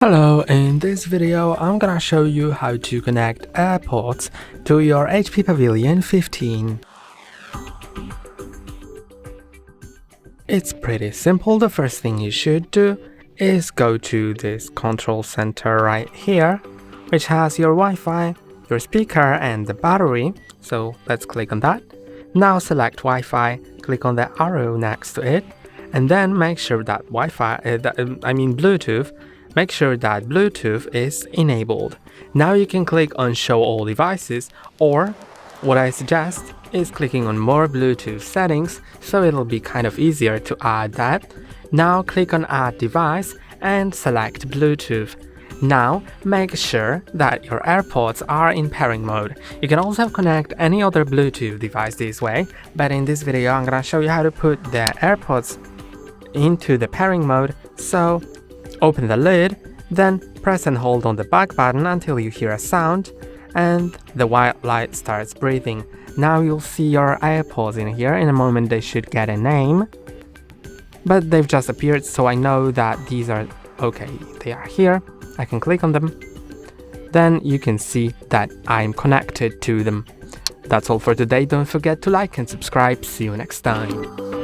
Hello, in this video I'm gonna show you how to connect Airpods to your HP Pavilion 15. It's pretty simple. The first thing you should do is go to this control center right here, which has your Wi-Fi, your speaker and the battery. So let's click on that. Now select Wi-Fi, click on the arrow next to it, and then make sure that Bluetooth. Make sure that Bluetooth is enabled. Now you can click on Show All Devices, or what I suggest is clicking on More Bluetooth Settings, so it'll be kind of easier to add that. Now click on Add Device and select Bluetooth. Now make sure that your AirPods are in pairing mode. You can also connect any other Bluetooth device this way, but in this video I'm gonna show you how to put the AirPods into the pairing mode. So open the lid, then press and hold on the back button until you hear a sound and the white light starts breathing. Now you'll see your AirPods in here. In a moment they should get a name, but they've just appeared, so I know that these are okay. They are here. I can click on them. Then you can see that I'm connected to them. That's all for today. Don't forget to like and subscribe. See you next time.